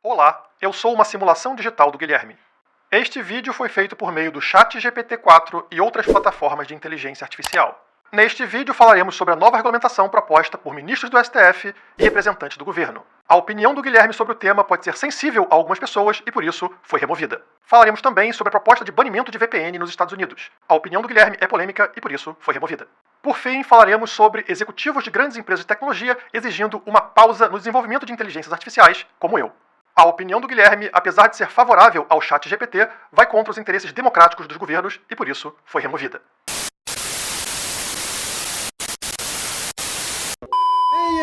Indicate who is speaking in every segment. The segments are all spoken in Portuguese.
Speaker 1: Olá, eu sou uma simulação digital do Guilherme. Este vídeo foi feito por meio do ChatGPT-4 e outras plataformas de inteligência artificial. Neste vídeo falaremos sobre a nova regulamentação proposta por ministros do STF e representantes do governo. A opinião do Guilherme sobre o tema pode ser sensível a algumas pessoas e, por isso, foi removida. Falaremos também sobre a proposta de banimento de VPN nos Estados Unidos. A opinião do Guilherme é polêmica e, por isso, foi removida. Por fim, falaremos sobre executivos de grandes empresas de tecnologia exigindo uma pausa no desenvolvimento de inteligências artificiais, como eu. A opinião do Guilherme, apesar de ser favorável ao ChatGPT, vai contra os interesses democráticos dos governos e, por isso, foi removida.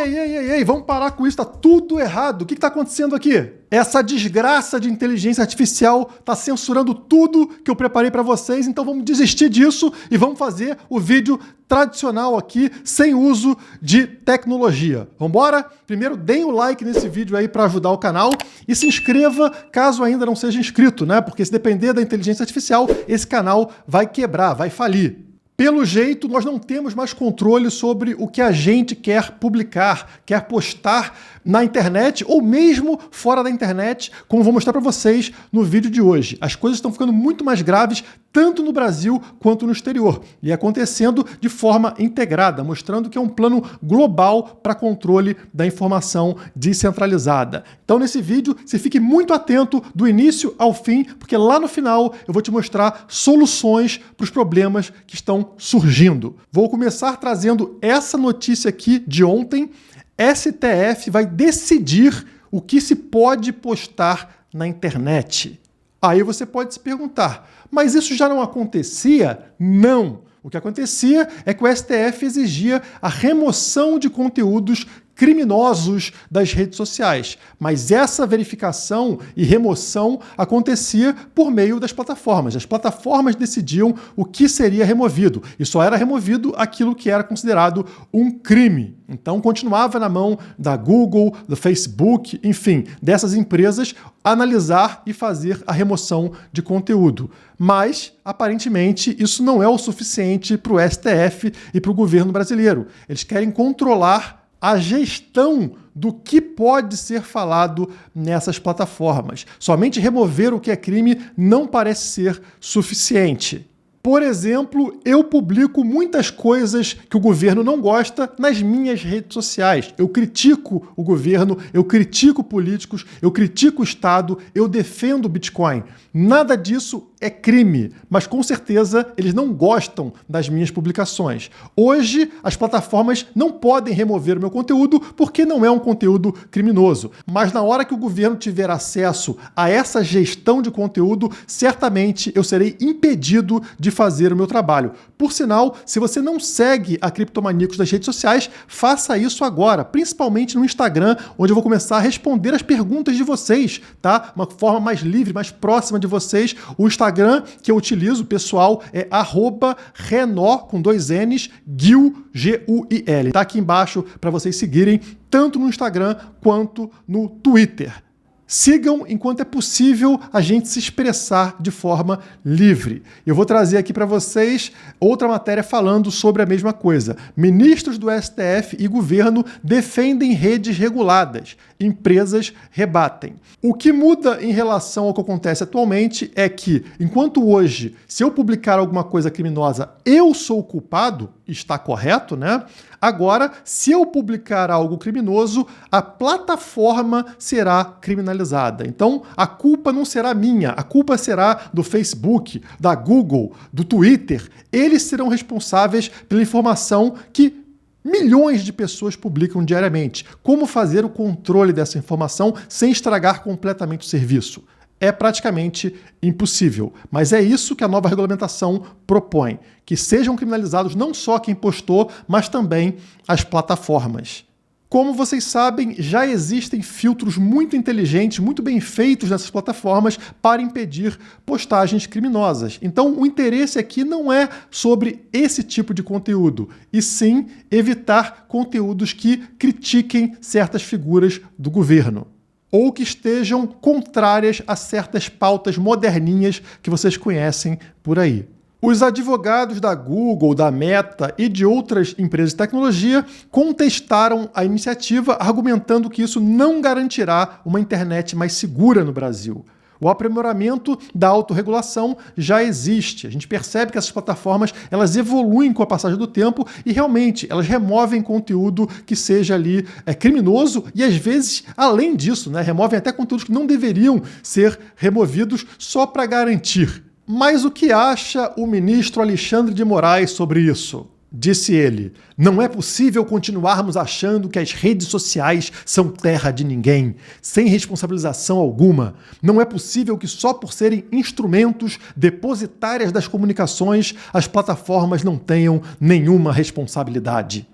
Speaker 2: Ei, vamos parar com isso, tá tudo errado. O que tá acontecendo aqui? Essa desgraça de inteligência artificial tá censurando tudo que eu preparei para vocês, então vamos desistir disso e vamos fazer o vídeo tradicional aqui, sem uso de tecnologia. Vambora? Primeiro, deem o like nesse vídeo aí para ajudar o canal e se inscreva caso ainda não seja inscrito, né? Porque se depender da inteligência artificial, esse canal vai quebrar, vai falir. Pelo jeito, nós não temos mais controle sobre o que a gente quer publicar, quer postar na internet ou mesmo fora da internet, como vou mostrar para vocês no vídeo de hoje. As coisas estão ficando muito mais graves, tanto no Brasil quanto no exterior, e acontecendo de forma integrada, mostrando que é um plano global para controle da informação descentralizada. Então, nesse vídeo, você fique muito atento do início ao fim, porque lá no final eu vou te mostrar soluções para os problemas que estão surgindo. Vou começar trazendo essa notícia aqui de ontem. STF vai decidir o que se pode postar na internet. Aí você pode se perguntar, mas isso já não acontecia? Não. O que acontecia é que o STF exigia a remoção de conteúdos criminosos das redes sociais, mas essa verificação e remoção acontecia por meio das plataformas. As plataformas decidiam o que seria removido e só era removido aquilo que era considerado um crime. Então continuava na mão da Google, do Facebook, enfim, dessas empresas analisar e fazer a remoção de conteúdo. Mas, aparentemente, isso não é o suficiente para o STF e para o governo brasileiro. Eles querem controlar a gestão do que pode ser falado nessas plataformas. Somente remover o que é crime não parece ser suficiente. Por exemplo, eu publico muitas coisas que o governo não gosta nas minhas redes sociais. Eu critico o governo, eu critico políticos, eu critico o Estado, eu defendo o Bitcoin. Nada disso é crime, mas com certeza eles não gostam das minhas publicações. Hoje, as plataformas não podem remover o meu conteúdo porque não é um conteúdo criminoso. Mas na hora que o governo tiver acesso a essa gestão de conteúdo, certamente eu serei impedido de fazer o meu trabalho. Por sinal, se você não segue a Criptomaníacos nas redes sociais, faça isso agora, principalmente no Instagram, onde eu vou começar a responder as perguntas de vocês, tá? Uma forma mais livre, mais próxima de vocês. O Instagram que eu utilizo, pessoal, é @Renó, com 2 N's, Guil, G-U-I-L. Tá aqui embaixo para vocês seguirem, tanto no Instagram quanto no Twitter. Sigam enquanto é possível a gente se expressar de forma livre. Eu vou trazer aqui para vocês outra matéria falando sobre a mesma coisa. Ministros do STF e governo defendem redes reguladas. Empresas rebatem. O que muda em relação ao que acontece atualmente é que, enquanto hoje, se eu publicar alguma coisa criminosa, eu sou o culpado, está correto, né? Agora, se eu publicar algo criminoso, a plataforma será criminalizada. Então, a culpa não será minha, a culpa será do Facebook, da Google, do Twitter. Eles serão responsáveis pela informação que milhões de pessoas publicam diariamente. Como fazer o controle dessa informação sem estragar completamente o serviço? É praticamente impossível. Mas é isso que a nova regulamentação propõe, que sejam criminalizados não só quem postou, mas também as plataformas. Como vocês sabem, já existem filtros muito inteligentes, muito bem feitos nessas plataformas para impedir postagens criminosas. Então, o interesse aqui não é sobre esse tipo de conteúdo, e sim evitar conteúdos que critiquem certas figuras do governo ou que estejam contrárias a certas pautas moderninhas que vocês conhecem por aí. Os advogados da Google, da Meta e de outras empresas de tecnologia contestaram a iniciativa, argumentando que isso não garantirá uma internet mais segura no Brasil. O aprimoramento da autorregulação já existe. A gente percebe que essas plataformas elas evoluem com a passagem do tempo e realmente elas removem conteúdo que seja ali criminoso e às vezes, além disso, removem até conteúdos que não deveriam ser removidos só para garantir. Mas o que acha o ministro Alexandre de Moraes sobre isso? Disse ele: não é possível continuarmos achando que as redes sociais são terra de ninguém, sem responsabilização alguma. Não é possível que só por serem instrumentos depositárias das comunicações, as plataformas não tenham nenhuma responsabilidade.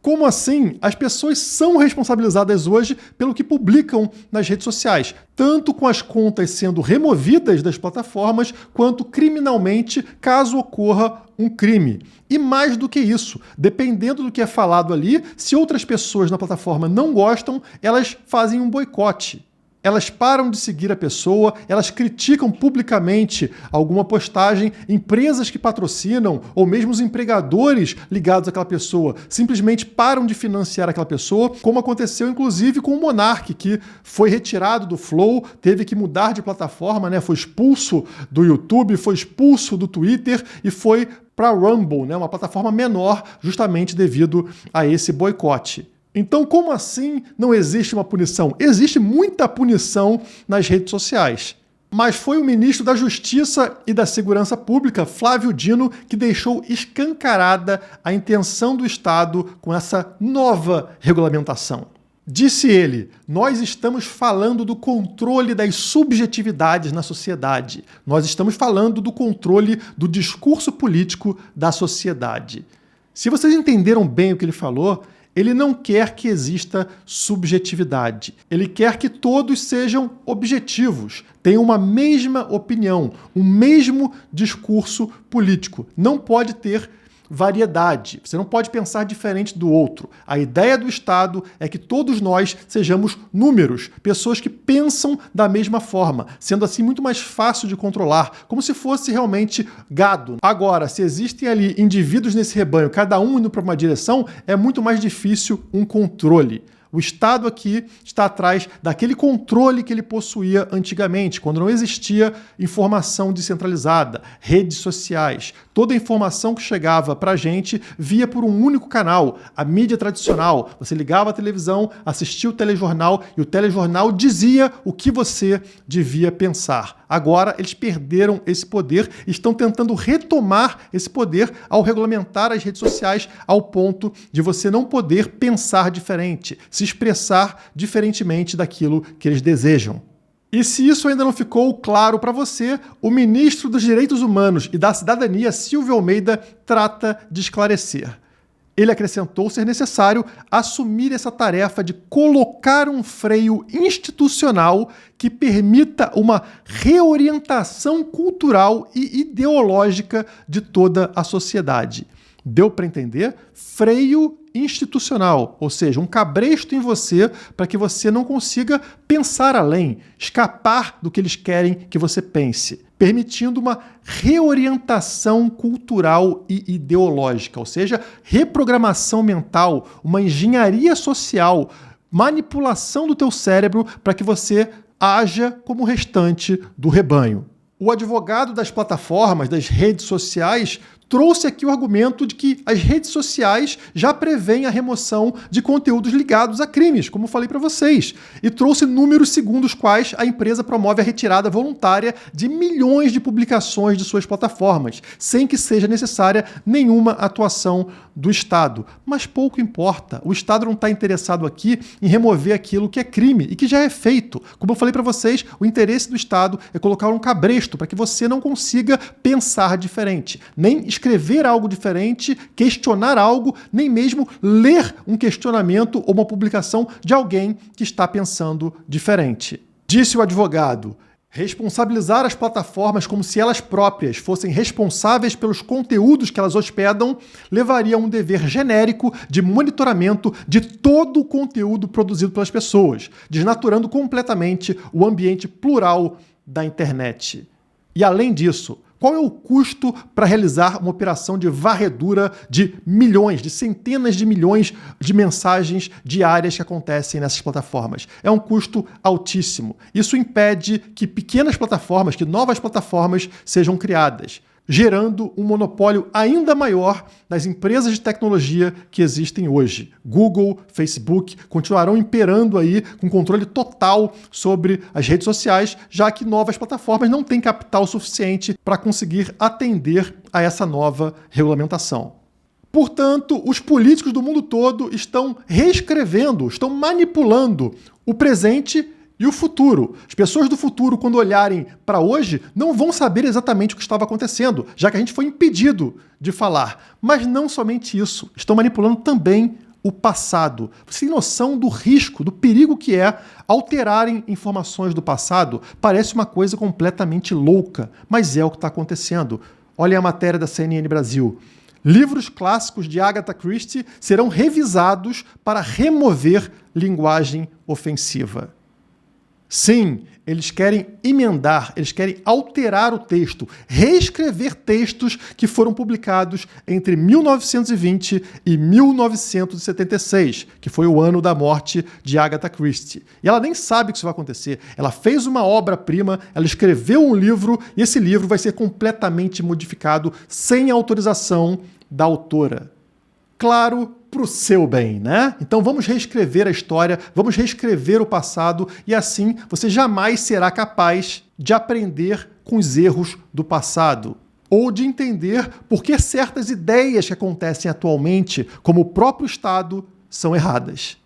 Speaker 2: Como assim? As pessoas são responsabilizadas hoje pelo que publicam nas redes sociais, tanto com as contas sendo removidas das plataformas, quanto criminalmente, caso ocorra um crime. E mais do que isso, dependendo do que é falado ali, se outras pessoas na plataforma não gostam, elas fazem um boicote. Elas param de seguir a pessoa, elas criticam publicamente alguma postagem, empresas que patrocinam ou mesmo os empregadores ligados àquela pessoa simplesmente param de financiar aquela pessoa, como aconteceu inclusive com o Monark, que foi retirado do Flow, teve que mudar de plataforma, foi expulso do YouTube, foi expulso do Twitter e foi para Rumble, uma plataforma menor, justamente devido a esse boicote. Então, como assim não existe uma punição? Existe muita punição nas redes sociais. Mas foi o ministro da Justiça e da Segurança Pública, Flávio Dino, que deixou escancarada a intenção do Estado com essa nova regulamentação. Disse ele: nós estamos falando do controle das subjetividades na sociedade. Nós estamos falando do controle do discurso político da sociedade. Se vocês entenderam bem o que ele falou, ele não quer que exista subjetividade. Ele quer que todos sejam objetivos, tenham uma mesma opinião, um mesmo discurso político. Não pode ter variedade. Você não pode pensar diferente do outro. A ideia do Estado é que todos nós sejamos números, pessoas que pensam da mesma forma, sendo assim muito mais fácil de controlar, como se fosse realmente gado. Agora, se existem ali indivíduos nesse rebanho, cada um indo para uma direção, é muito mais difícil um controle. O Estado aqui está atrás daquele controle que ele possuía antigamente, quando não existia informação descentralizada, redes sociais. Toda a informação que chegava para a gente via por um único canal, a mídia tradicional. Você ligava a televisão, assistia o telejornal e o telejornal dizia o que você devia pensar. Agora eles perderam esse poder e estão tentando retomar esse poder ao regulamentar as redes sociais ao ponto de você não poder pensar diferente, se expressar diferentemente daquilo que eles desejam. E se isso ainda não ficou claro para você, o ministro dos Direitos Humanos e da Cidadania, Silvio Almeida, trata de esclarecer. Ele acrescentou ser necessário assumir essa tarefa de colocar um freio institucional que permita uma reorientação cultural e ideológica de toda a sociedade. Deu para entender? Freio institucional, ou seja, um cabresto em você para que você não consiga pensar além, escapar do que eles querem que você pense, permitindo uma reorientação cultural e ideológica, ou seja, reprogramação mental, uma engenharia social, manipulação do teu cérebro para que você haja como o restante do rebanho. O advogado das plataformas, das redes sociais, trouxe aqui o argumento de que as redes sociais já prevêem a remoção de conteúdos ligados a crimes, como falei para vocês, e trouxe números segundo os quais a empresa promove a retirada voluntária de milhões de publicações de suas plataformas, sem que seja necessária nenhuma atuação do Estado. Mas pouco importa, o Estado não está interessado aqui em remover aquilo que é crime e que já é feito. Como eu falei para vocês, o interesse do Estado é colocar um cabresto para que você não consiga pensar diferente, nem escrever algo diferente, questionar algo, nem mesmo ler um questionamento ou uma publicação de alguém que está pensando diferente. Disse o advogado: responsabilizar as plataformas como se elas próprias fossem responsáveis pelos conteúdos que elas hospedam levaria a um dever genérico de monitoramento de todo o conteúdo produzido pelas pessoas, desnaturando completamente o ambiente plural da internet. E além disso, Qual é o custo para realizar uma operação de varredura de milhões, de centenas de milhões de mensagens diárias que acontecem nessas plataformas? É um custo altíssimo. Isso impede que pequenas plataformas, que novas plataformas sejam criadas, gerando um monopólio ainda maior das empresas de tecnologia que existem hoje. Google, Facebook continuarão imperando aí com controle total sobre as redes sociais, já que novas plataformas não têm capital suficiente para conseguir atender a essa nova regulamentação. Portanto, os políticos do mundo todo estão reescrevendo, estão manipulando o presente e o futuro. As pessoas do futuro, quando olharem para hoje, não vão saber exatamente o que estava acontecendo, já que a gente foi impedido de falar. Mas não somente isso, estão manipulando também o passado. Você tem noção do risco, do perigo que é alterarem informações do passado? Parece uma coisa completamente louca, mas é o que está acontecendo. Olhem a matéria da CNN Brasil. Livros clássicos de Agatha Christie serão revisados para remover linguagem ofensiva. Sim, eles querem emendar, eles querem alterar o texto, reescrever textos que foram publicados entre 1920 e 1976, que foi o ano da morte de Agatha Christie. E ela nem sabe que isso vai acontecer. Ela fez uma obra-prima, ela escreveu um livro e esse livro vai ser completamente modificado sem autorização da autora. Claro, para o seu bem, né? Então vamos reescrever a história, vamos reescrever o passado e assim você jamais será capaz de aprender com os erros do passado ou de entender por que certas ideias que acontecem atualmente, como o próprio Estado, são erradas.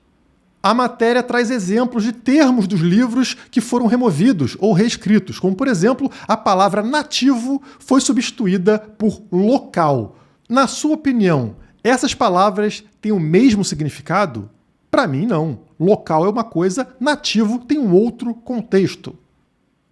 Speaker 2: A matéria traz exemplos de termos dos livros que foram removidos ou reescritos, como, por exemplo, a palavra nativo foi substituída por local. Na sua opinião, essas palavras têm o mesmo significado? Para mim, não. Local é uma coisa, nativo tem um outro contexto.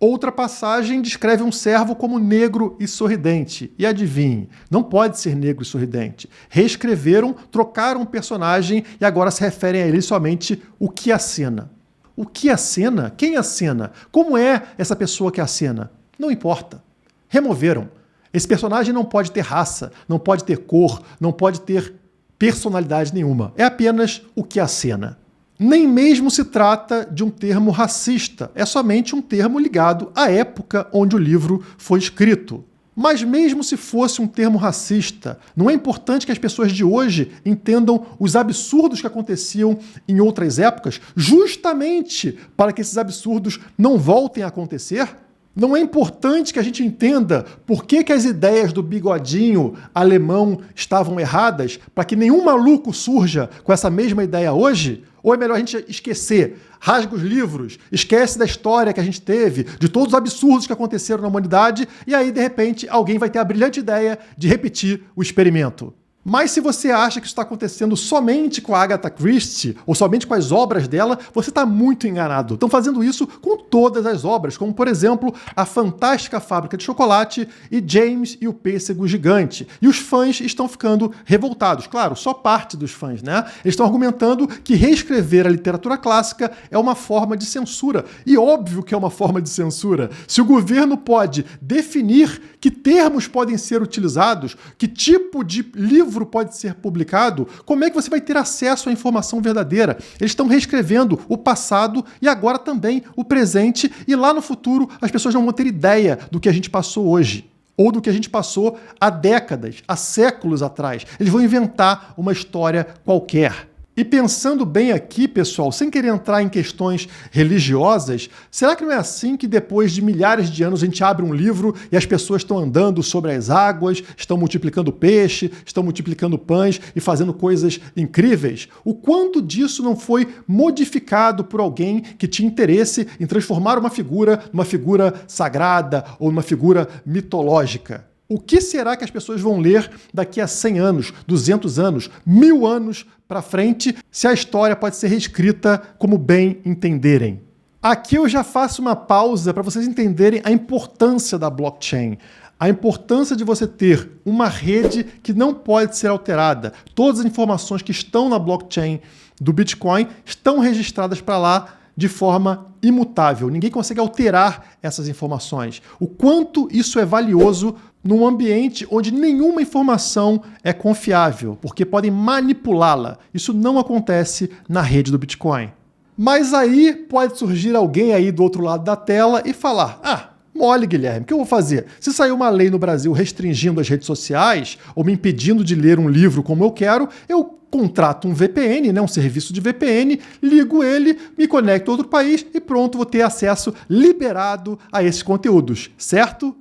Speaker 2: Outra passagem descreve um servo como negro e sorridente. E adivinhe, não pode ser negro e sorridente. Reescreveram, trocaram o personagem e agora se referem a ele somente o que acena. O que acena? Quem acena? Como é essa pessoa que acena? Não importa. Removeram. Esse personagem não pode ter raça, não pode ter cor, não pode ter personalidade nenhuma. É apenas o que acena. Nem mesmo se trata de um termo racista, é somente um termo ligado à época onde o livro foi escrito. Mas mesmo se fosse um termo racista, não é importante que as pessoas de hoje entendam os absurdos que aconteciam em outras épocas, justamente para que esses absurdos não voltem a acontecer? Não é importante que a gente entenda por que as ideias do bigodinho alemão estavam erradas, para que nenhum maluco surja com essa mesma ideia hoje? Ou é melhor a gente esquecer? Rasga os livros, esquece da história que a gente teve, de todos os absurdos que aconteceram na humanidade, e aí, de repente, alguém vai ter a brilhante ideia de repetir o experimento. Mas se você acha que isso está acontecendo somente com a Agatha Christie, ou somente com as obras dela, você está muito enganado. Estão fazendo isso com todas as obras, como, por exemplo, A Fantástica Fábrica de Chocolate e James e o Pêssego Gigante. E os fãs estão ficando revoltados. Claro, só parte dos fãs, né? Eles estão argumentando que reescrever a literatura clássica é uma forma de censura. E óbvio que é uma forma de censura. Se o governo pode definir que termos podem ser utilizados, que tipo de livro pode ser publicado, como é que você vai ter acesso à informação verdadeira? Eles estão reescrevendo o passado e agora também o presente, e lá no futuro as pessoas não vão ter ideia do que a gente passou hoje, ou do que a gente passou há décadas, há séculos atrás. Eles vão inventar uma história qualquer. E pensando bem aqui, pessoal, sem querer entrar em questões religiosas, será que não é assim que depois de milhares de anos a gente abre um livro e as pessoas estão andando sobre as águas, estão multiplicando peixe, estão multiplicando pães e fazendo coisas incríveis? O quanto disso não foi modificado por alguém que tinha interesse em transformar uma figura numa figura sagrada ou numa figura mitológica? O que será que as pessoas vão ler daqui a 100 anos, 200 anos, 1000 anos para frente, se a história pode ser reescrita como bem entenderem? Aqui eu já faço uma pausa para vocês entenderem a importância da blockchain. A importância de você ter uma rede que não pode ser alterada. Todas as informações que estão na blockchain do Bitcoin estão registradas para lá de forma imutável. Ninguém consegue alterar essas informações. O quanto isso é valioso num ambiente onde nenhuma informação é confiável, porque podem manipulá-la. Isso não acontece na rede do Bitcoin. Mas aí pode surgir alguém aí do outro lado da tela e falar: mole, Guilherme, o que eu vou fazer? Se sair uma lei no Brasil restringindo as redes sociais ou me impedindo de ler um livro como eu quero, eu contrato um VPN, um serviço de VPN, ligo ele, me conecto a outro país e pronto, vou ter acesso liberado a esses conteúdos, certo?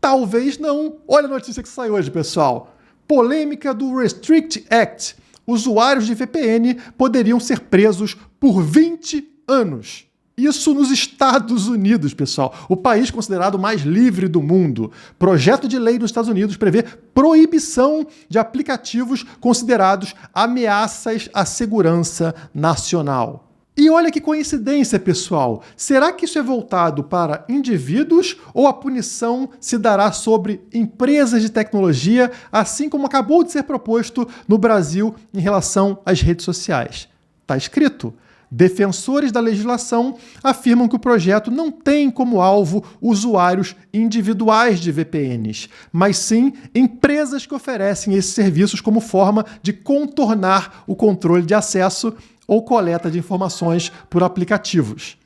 Speaker 2: Talvez não. Olha a notícia que saiu hoje, pessoal. Polêmica do Restrict Act. Usuários de VPN poderiam ser presos por 20 anos. Isso nos Estados Unidos, pessoal, o país considerado mais livre do mundo. Projeto de lei dos Estados Unidos prevê proibição de aplicativos considerados ameaças à segurança nacional. E olha que coincidência, pessoal. Será que isso é voltado para indivíduos ou a punição se dará sobre empresas de tecnologia, assim como acabou de ser proposto no Brasil em relação às redes sociais? Está escrito. Defensores da legislação afirmam que o projeto não tem como alvo usuários individuais de VPNs, mas sim empresas que oferecem esses serviços como forma de contornar o controle de acesso ou coleta de informações por aplicativos.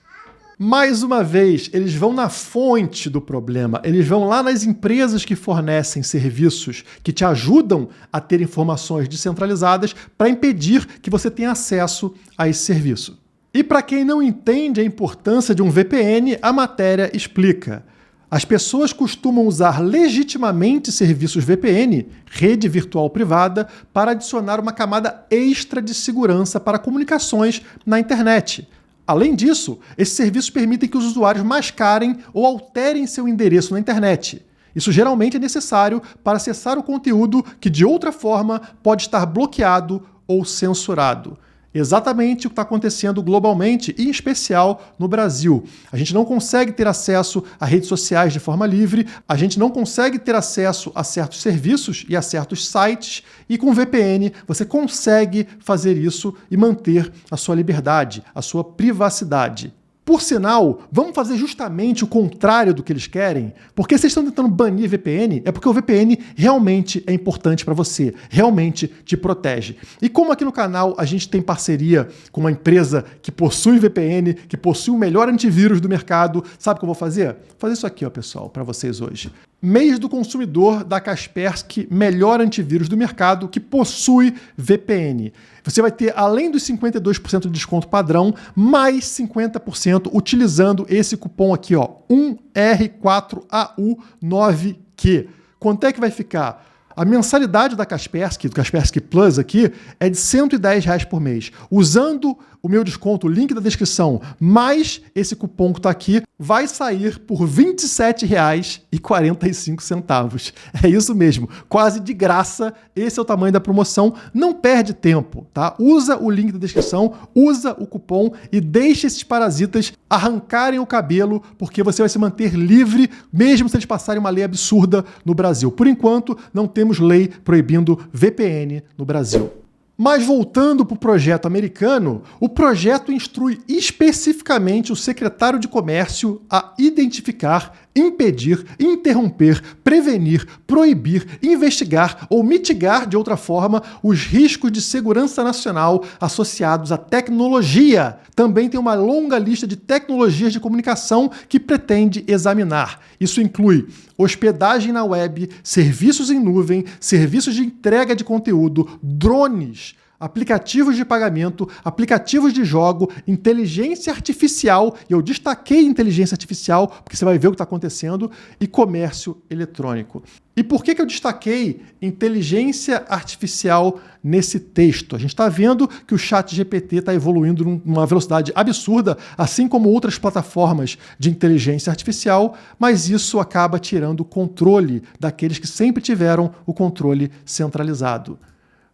Speaker 2: Mais uma vez, eles vão na fonte do problema, eles vão lá nas empresas que fornecem serviços que te ajudam a ter informações descentralizadas para impedir que você tenha acesso a esse serviço. E para quem não entende a importância de um VPN, a matéria explica. As pessoas costumam usar legitimamente serviços VPN, rede virtual privada, para adicionar uma camada extra de segurança para comunicações na internet. Além disso, esses serviços permitem que os usuários mascarem ou alterem seu endereço na internet. Isso geralmente é necessário para acessar o conteúdo que, de outra forma, pode estar bloqueado ou censurado. Exatamente o que está acontecendo globalmente e, em especial, no Brasil. A gente não consegue ter acesso a redes sociais de forma livre, a gente não consegue ter acesso a certos serviços e a certos sites, e com VPN você consegue fazer isso e manter a sua liberdade, a sua privacidade. Por sinal, vamos fazer justamente o contrário do que eles querem? Porque vocês estão tentando banir VPN, é porque o VPN realmente é importante para você, realmente te protege. E como aqui no canal a gente tem parceria com uma empresa que possui VPN, que possui o melhor antivírus do mercado, sabe o que eu vou fazer? Vou fazer isso aqui, ó, pessoal, para vocês hoje. Mês do consumidor da Kaspersky, melhor antivírus do mercado, que possui VPN. Você vai ter, além dos 52% de desconto padrão, mais 50% utilizando esse cupom aqui, ó, 1R4AU9Q. Quanto é que vai ficar? A mensalidade da Kaspersky, do Kaspersky Plus aqui, é de R$110 por mês. Usando o meu desconto, o link da descrição, mais esse cupom que está aqui, vai sair por R$27,45. É isso mesmo, quase de graça. Esse é o tamanho da promoção. Não perde tempo, tá? Usa o link da descrição, usa o cupom e deixe esses parasitas arrancarem o cabelo, porque você vai se manter livre, mesmo se eles passarem uma lei absurda no Brasil. Por enquanto, não temos lei proibindo VPN no Brasil. Mas voltando para o projeto americano, o projeto instrui especificamente o secretário de Comércio a identificar, impedir, interromper, prevenir, proibir, investigar ou mitigar de outra forma os riscos de segurança nacional associados à tecnologia. Também tem uma longa lista de tecnologias de comunicação que pretende examinar. Isso inclui hospedagem na web, serviços em nuvem, serviços de entrega de conteúdo, drones, aplicativos de pagamento, aplicativos de jogo, inteligência artificial, e eu destaquei inteligência artificial, porque você vai ver o que está acontecendo, e comércio eletrônico. E por que eu destaquei inteligência artificial nesse texto? A gente está vendo que o ChatGPT está evoluindo numa velocidade absurda, assim como outras plataformas de inteligência artificial, mas isso acaba tirando o controle daqueles que sempre tiveram o controle centralizado.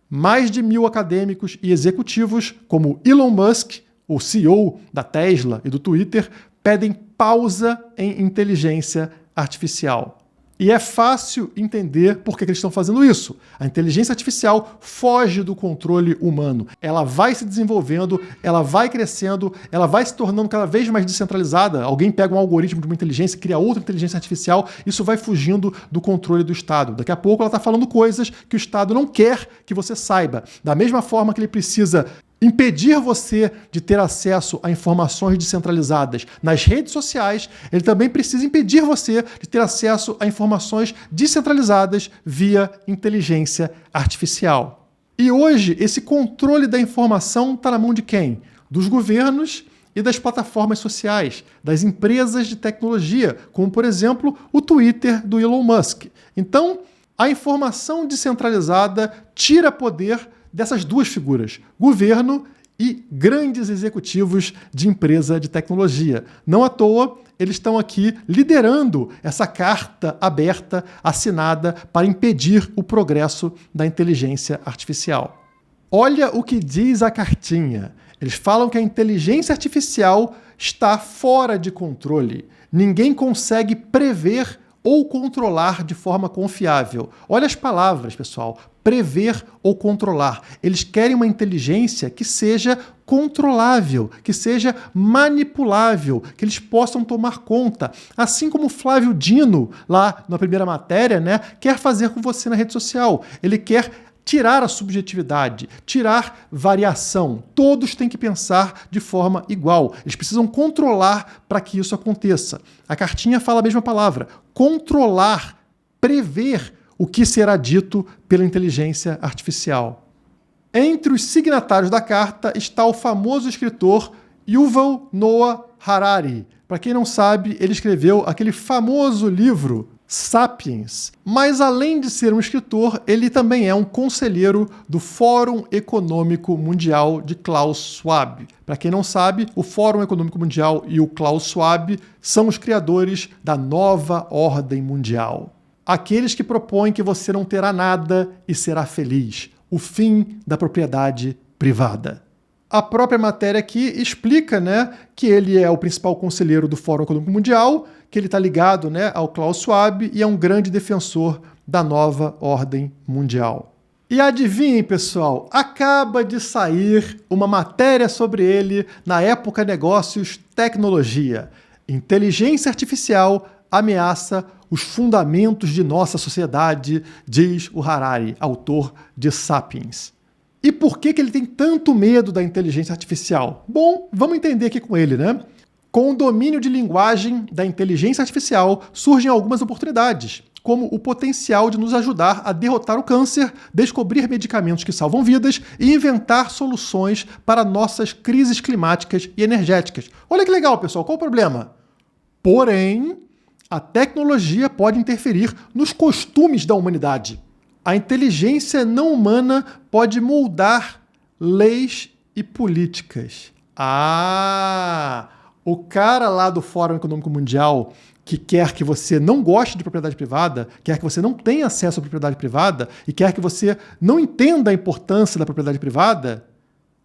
Speaker 2: Mais de 1.000 acadêmicos e executivos, como Elon Musk, o CEO da Tesla e do Twitter, pedem pausa em inteligência artificial. E é fácil entender por que eles estão fazendo isso. A inteligência artificial foge do controle humano. Ela vai se desenvolvendo, ela vai crescendo, ela vai se tornando cada vez mais descentralizada. Alguém pega um algoritmo de uma inteligência, cria outra inteligência artificial, isso vai fugindo do controle do Estado. Daqui a pouco ela está falando coisas que o Estado não quer que você saiba. Da mesma forma que ele precisa impedir você de ter acesso a informações descentralizadas nas redes sociais, ele também precisa impedir você de ter acesso a informações descentralizadas via inteligência artificial. E hoje, esse controle da informação está na mão de quem? Dos governos e das plataformas sociais, das empresas de tecnologia, como, por exemplo, o Twitter do Elon Musk. Então, a informação descentralizada tira poder dessas duas figuras, governo e grandes executivos de empresa de tecnologia. Não à toa, eles estão aqui liderando essa carta aberta, assinada, para impedir o progresso da inteligência artificial. Olha o que diz a cartinha. Eles falam que a inteligência artificial está fora de controle. Ninguém consegue prever ou controlar de forma confiável. Olha as palavras, pessoal. Prever ou controlar. Eles querem uma inteligência que seja controlável, que seja manipulável, que eles possam tomar conta. Assim como o Flávio Dino, lá na primeira matéria, quer fazer com você na rede social. Ele quer tirar a subjetividade, tirar variação. Todos têm que pensar de forma igual. Eles precisam controlar para que isso aconteça. A cartinha fala a mesma palavra. Controlar, prever o que será dito pela inteligência artificial. Entre os signatários da carta está o famoso escritor Yuval Noah Harari. Para quem não sabe, ele escreveu aquele famoso livro Sapiens. Mas além de ser um escritor, ele também é um conselheiro do Fórum Econômico Mundial de Klaus Schwab. Para quem não sabe, o Fórum Econômico Mundial e o Klaus Schwab são os criadores da nova ordem mundial. Aqueles que propõem que você não terá nada e será feliz. O fim da propriedade privada. A própria matéria aqui explica que ele é o principal conselheiro do Fórum Econômico Mundial, que ele está ligado ao Klaus Schwab e é um grande defensor da nova ordem mundial. E adivinhem, pessoal, acaba de sair uma matéria sobre ele na Época Negócios Tecnologia. Inteligência artificial ameaça os fundamentos de nossa sociedade, diz o Harari, autor de Sapiens. E por que ele tem tanto medo da inteligência artificial? Bom, vamos entender aqui com ele, Com o domínio de linguagem da inteligência artificial, surgem algumas oportunidades, como o potencial de nos ajudar a derrotar o câncer, descobrir medicamentos que salvam vidas e inventar soluções para nossas crises climáticas e energéticas. Olha que legal, pessoal, qual o problema? Porém, a tecnologia pode interferir nos costumes da humanidade. A inteligência não humana pode moldar leis e políticas. O cara lá do Fórum Econômico Mundial que quer que você não goste de propriedade privada, quer que você não tenha acesso à propriedade privada e quer que você não entenda a importância da propriedade privada,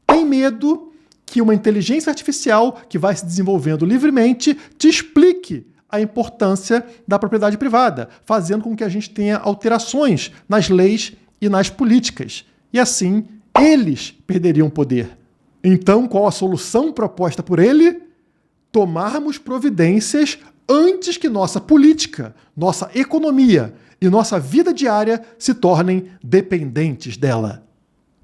Speaker 2: tem medo que uma inteligência artificial que vai se desenvolvendo livremente te explique a importância da propriedade privada, fazendo com que a gente tenha alterações nas leis e nas políticas. E assim, eles perderiam poder. Então, qual a solução proposta por ele? Tomarmos providências antes que nossa política, nossa economia e nossa vida diária se tornem dependentes dela.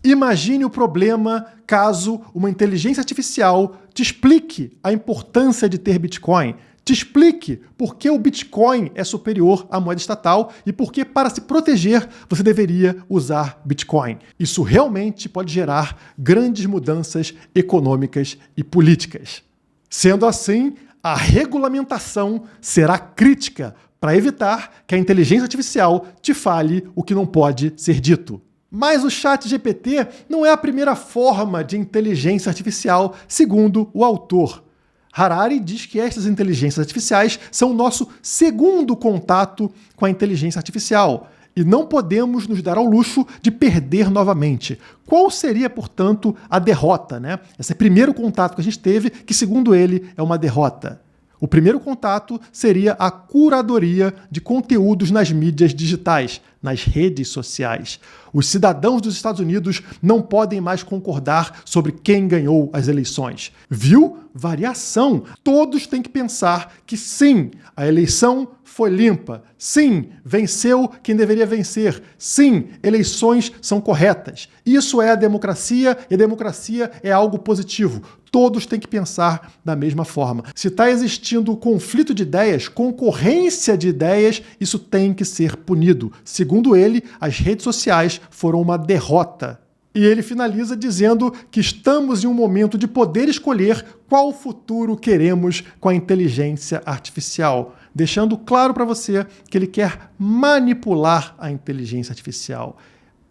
Speaker 2: Imagine o problema caso uma inteligência artificial te explique a importância de ter Bitcoin, te explique por que o Bitcoin é superior à moeda estatal e por que, para se proteger, você deveria usar Bitcoin. Isso realmente pode gerar grandes mudanças econômicas e políticas. Sendo assim, a regulamentação será crítica para evitar que a inteligência artificial te fale o que não pode ser dito. Mas o ChatGPT não é a primeira forma de inteligência artificial, segundo o autor. Harari diz que estas inteligências artificiais são o nosso segundo contato com a inteligência artificial e não podemos nos dar ao luxo de perder novamente. Qual seria, portanto, a derrota, Esse primeiro contato que a gente teve, que segundo ele é uma derrota. O primeiro contato seria a curadoria de conteúdos nas mídias digitais, nas redes sociais. Os cidadãos dos Estados Unidos não podem mais concordar sobre quem ganhou as eleições. Viu? Variação. Todos têm que pensar que sim, a eleição foi limpa. Sim, venceu quem deveria vencer. Sim, eleições são corretas. Isso é a democracia e a democracia é algo positivo. Todos têm que pensar da mesma forma. Se está existindo conflito de ideias, concorrência de ideias, isso tem que ser punido. Segundo ele, as redes sociais foram uma derrota. E ele finaliza dizendo que estamos em um momento de poder escolher qual futuro queremos com a inteligência artificial, deixando claro para você que ele quer manipular a inteligência artificial.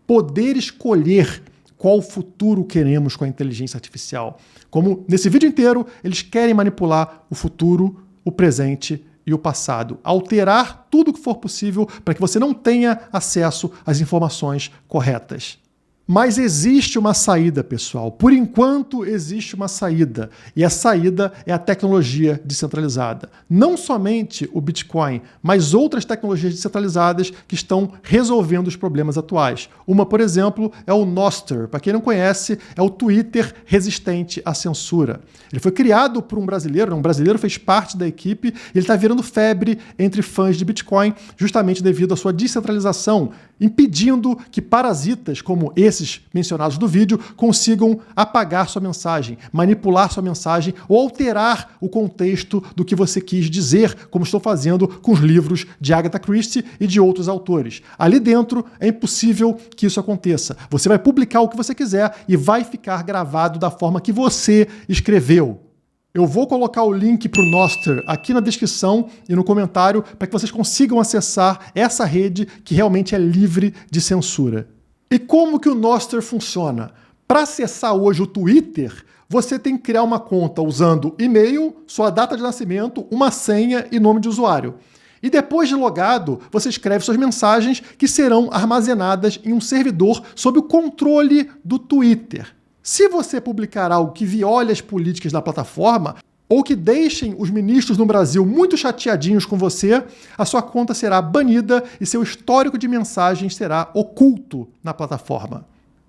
Speaker 2: Poder escolher qual futuro queremos com a inteligência artificial. Como nesse vídeo inteiro, eles querem manipular o futuro, o presente e o passado. Alterar tudo o que for possível para que você não tenha acesso às informações corretas. Mas existe uma saída, pessoal. Por enquanto, existe uma saída. E a saída é a tecnologia descentralizada. Não somente o Bitcoin, mas outras tecnologias descentralizadas que estão resolvendo os problemas atuais. Uma, por exemplo, é o Nostr. Para quem não conhece, é o Twitter resistente à censura. Ele foi criado por um brasileiro fez parte da equipe, e ele está virando febre entre fãs de Bitcoin, justamente devido à sua descentralização, impedindo que parasitas como esses mencionados no vídeo consigam apagar sua mensagem, manipular sua mensagem ou alterar o contexto do que você quis dizer, como estou fazendo com os livros de Agatha Christie e de outros autores. Ali dentro é impossível que isso aconteça. Você vai publicar o que você quiser e vai ficar gravado da forma que você escreveu. Eu vou colocar o link para o Nostr aqui na descrição e no comentário para que vocês consigam acessar essa rede que realmente é livre de censura. E como que o Nostr funciona? Para acessar hoje o Twitter, você tem que criar uma conta usando e-mail, sua data de nascimento, uma senha e nome de usuário. E depois de logado, você escreve suas mensagens que serão armazenadas em um servidor sob o controle do Twitter. Se você publicar algo que viole as políticas da plataforma ou que deixem os ministros no Brasil muito chateadinhos com você, a sua conta será banida e seu histórico de mensagens será oculto na plataforma.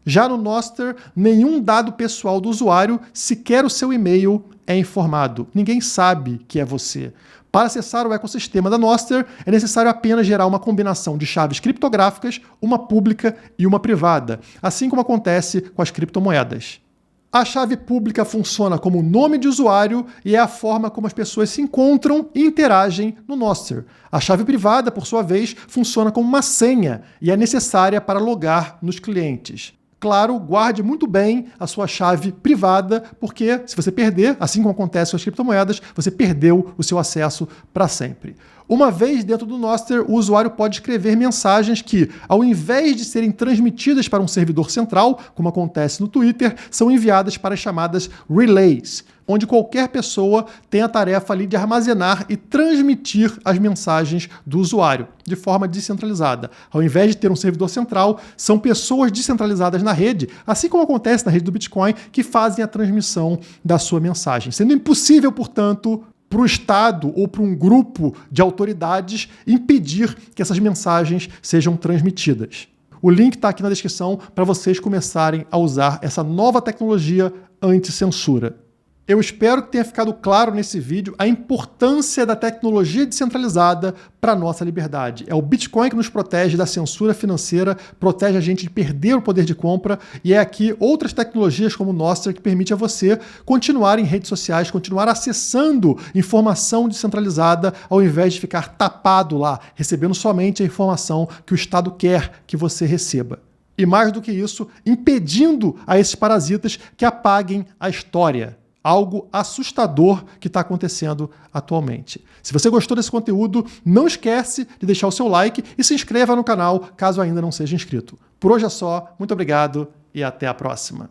Speaker 2: Já no Nostr, nenhum dado pessoal do usuário, sequer o seu e-mail, é informado. Ninguém sabe que é você. Para acessar o ecossistema da Nostr, é necessário apenas gerar uma combinação de chaves criptográficas, uma pública e uma privada, assim como acontece com as criptomoedas. A chave pública funciona como nome de usuário e é a forma como as pessoas se encontram e interagem no Nostr. A chave privada, por sua vez, funciona como uma senha e é necessária para logar nos clientes. Claro, guarde muito bem a sua chave privada, porque se você perder, assim como acontece com as criptomoedas, você perdeu o seu acesso para sempre. Uma vez dentro do Nostr, o usuário pode escrever mensagens que, ao invés de serem transmitidas para um servidor central, como acontece no Twitter, são enviadas para as chamadas relays, onde qualquer pessoa tem a tarefa ali de armazenar e transmitir as mensagens do usuário, de forma descentralizada. Ao invés de ter um servidor central, são pessoas descentralizadas na rede, assim como acontece na rede do Bitcoin, que fazem a transmissão da sua mensagem, sendo impossível, portanto, para o Estado ou para um grupo de autoridades impedir que essas mensagens sejam transmitidas. O link está aqui na descrição para vocês começarem a usar essa nova tecnologia anti-censura. Eu espero que tenha ficado claro nesse vídeo a importância da tecnologia descentralizada para a nossa liberdade. É o Bitcoin que nos protege da censura financeira, protege a gente de perder o poder de compra, e é aqui outras tecnologias como o Nostr que permite a você continuar em redes sociais, continuar acessando informação descentralizada ao invés de ficar tapado lá, recebendo somente a informação que o Estado quer que você receba. E mais do que isso, impedindo a esses parasitas que apaguem a história. Algo assustador que está acontecendo atualmente. Se você gostou desse conteúdo, não esquece de deixar o seu like e se inscreva no canal caso ainda não seja inscrito. Por hoje é só, muito obrigado e até a próxima.